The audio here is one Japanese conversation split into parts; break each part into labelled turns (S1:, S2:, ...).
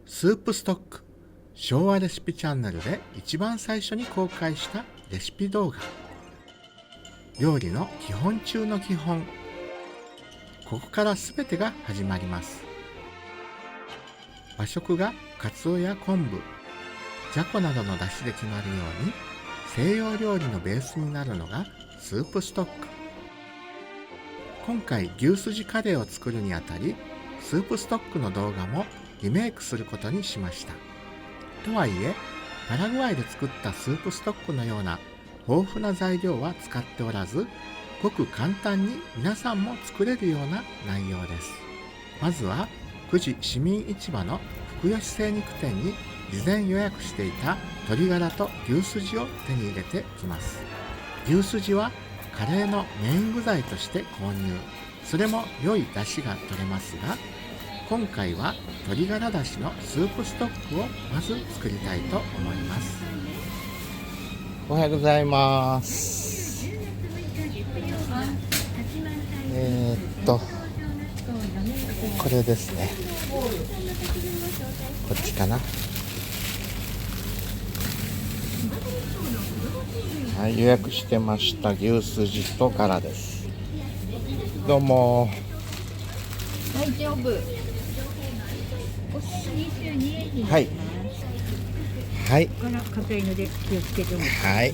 S1: スープストック昭和レシピチャンネルで一番最初に公開したレシピ動画。料理の基本中の基本。ここから全てが始まります。和食がカツオや昆布、じゃこなどの出汁で決まるように、西洋料理のベースになるのがスープストック。今回牛すじカレーを作るにあたり、スープストックの動画もリメイクすることにしました。とはいえ、パラグアイで作ったスープストックのような豊富な材料は使っておらず、ごく簡単に皆さんも作れるような内容です。まずは久慈市民市場の福吉精肉店に事前予約していた鶏ガラと牛すじを手に入れてきます。牛すじはカレーのメイン具材として購入。それも良い出汁が取れますが、今回は鶏ガラ出汁のスープストックをまず作りたいと思います。おはようございます。これですね。こっちかな。はい、予約してました牛すじとガラです。どうも。
S2: 大丈夫。22円にな
S1: はい
S2: ります。
S1: はい。
S2: ここからかけ犬で気をつけておいて、ね。
S1: はい。
S2: あ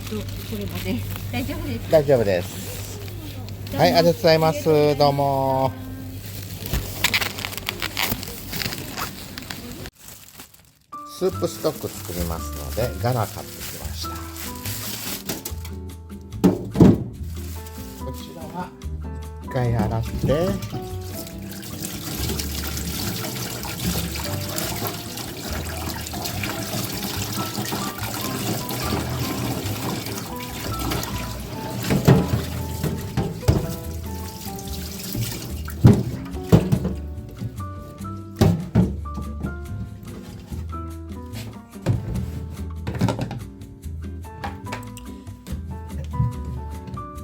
S2: とこれまで大丈夫です。
S1: 大丈夫です。はい、ありがとうございます。どうも。スープストック作りますので、ガラ買ってきました。こちらは一回洗って。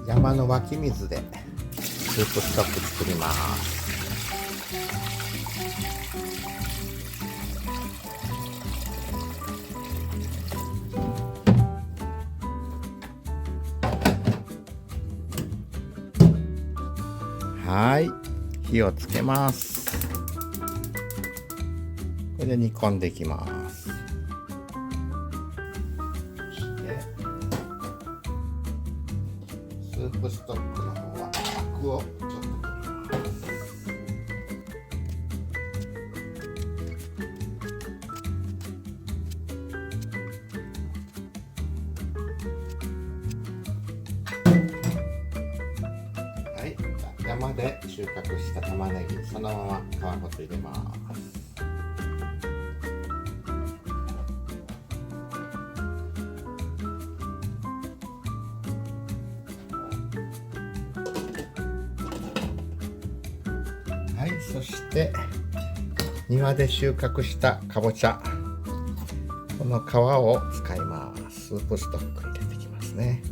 S1: 山の湧き水でスープストック作ります。はい、火をつけます。これで煮込んでいきます。スープストックの方はアクをちょっと取ります。はい、山で収穫した玉ねぎそのまま皮ごと入れます。はい、そして庭で収穫したかぼちゃ、この皮を使います。スープストック入れてきますね。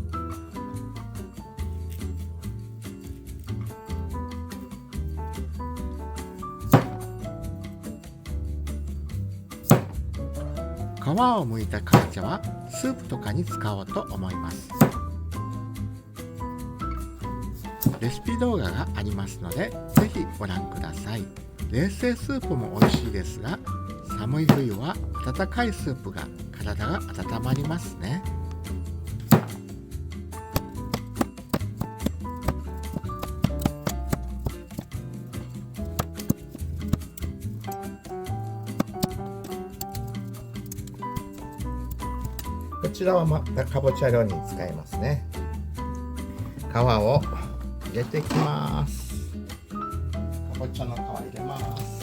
S1: 皮を剥いたかぼちゃはスープとかに使おうと思います。レシピ動画がありますので、ぜひご覧ください。冷製スープも美味しいですが、寒い冬は温かいスープが体が温まりますね。こちらはまたかぼちゃ料理に使いますね。皮を入れていきます。かぼちゃの皮入れます。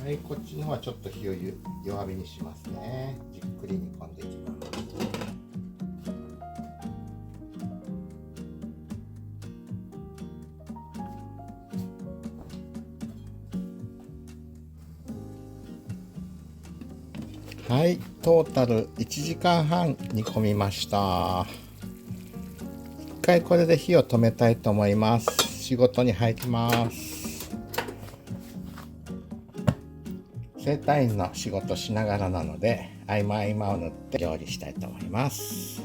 S1: はい、こっちの方はちょっと火を弱火にしますね。じっくり煮込んでいきます。はい、トータル1時間半煮込みました。一回これで火を止めたいと思います。仕事に入ります。整体院の仕事しながらなので、合間合間を縫って料理したいと思います。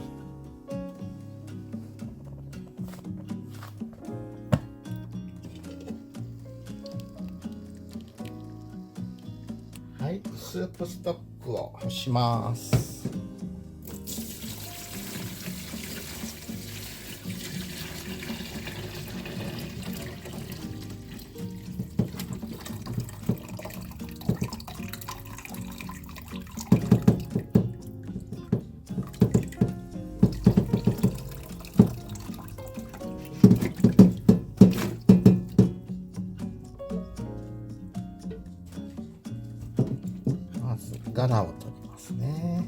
S1: はい、スープストックを干します。まずガラを取りますね。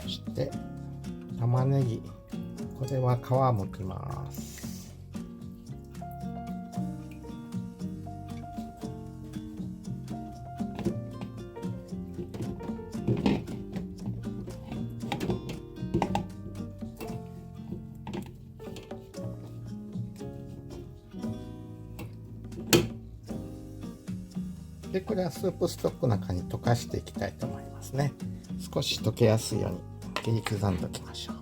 S1: そして玉ねぎ、これは皮むきます。でこれはスープストックの中に溶かしていきたいと思いますね。少し溶けやすいように切り刻んでおきましょう。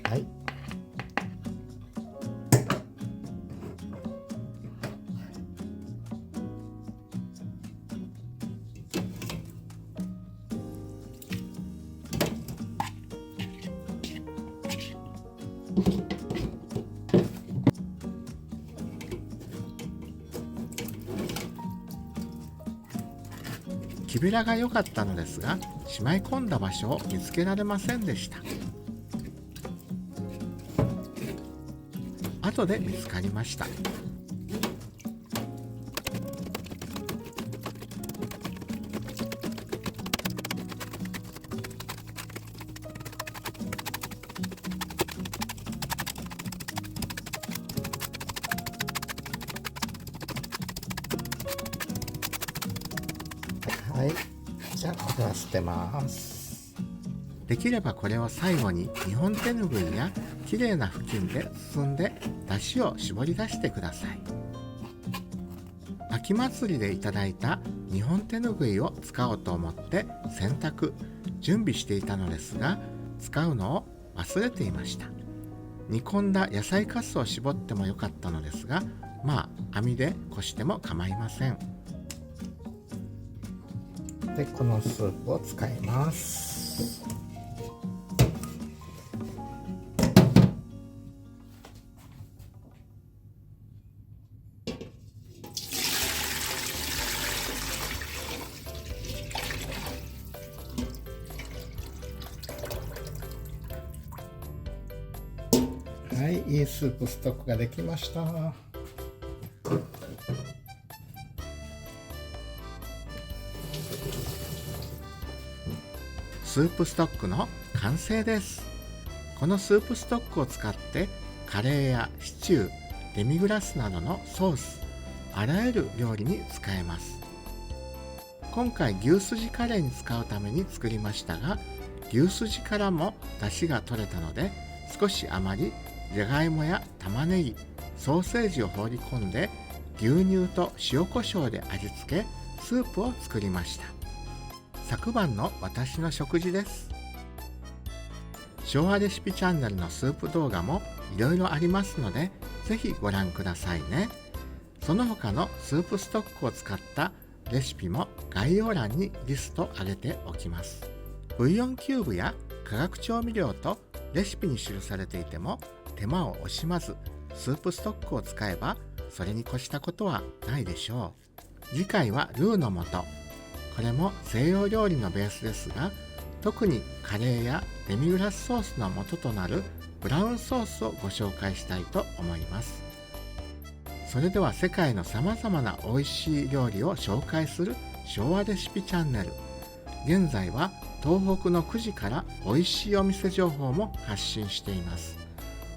S1: はい。木べらが良かったのですが、しまい込んだ場所を見つけられませんでした。後で見つかりました。はい、じゃあこれは捨てます。できればこれを最後に日本手ぬぐいやきれいな布巾で包んで出汁を絞り出してください。秋祭りでいただいた日本手ぬぐいを使おうと思って洗濯準備していたのですが、使うのを忘れていました。煮込んだ野菜かすを絞ってもよかったのですが、まあ網でこしても構いません。でこのスープを使います。はい、いいスープストックができました。スープストックの完成です。このスープストックを使ってカレーやシチュー、デミグラスなどのソース、あらゆる料理に使えます。今回牛すじカレーに使うために作りましたが、牛すじからも出汁が取れたので、少し余りじゃがいもや玉ねぎ、ソーセージを放り込んで牛乳と塩コショウで味付け、スープを作りました。昨晩の私の食事です。昭和レシピチャンネルのスープ動画もいろいろありますので、ぜひご覧くださいね。その他のスープストックを使ったレシピも概要欄にリスト上げておきます。ブイヨンキューブや化学調味料とレシピに記されていても手間を惜しまずスープストックを使えばそれに越したことはないでしょう。次回はルーの素。これも西洋料理のベースですが、特にカレーやデミグラスソースの素となるブラウンソースをご紹介したいと思います。それでは世界のさまざまな美味しい料理を紹介する昭和レシピチャンネル。現在は東北の9時から美味しいお店情報も発信しています。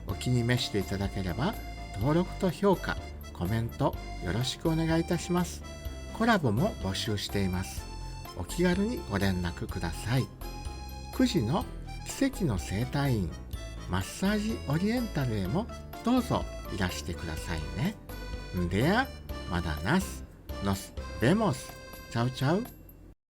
S1: お気に召していただければ登録と評価、コメントよろしくお願いいたします。コラボも募集しています。お気軽にご連絡ください。9時の奇跡の整体院マッサージオリエンタルへもどうぞいらしてくださいね。ではまだナス、ノス、ベモス、チャウチャウ。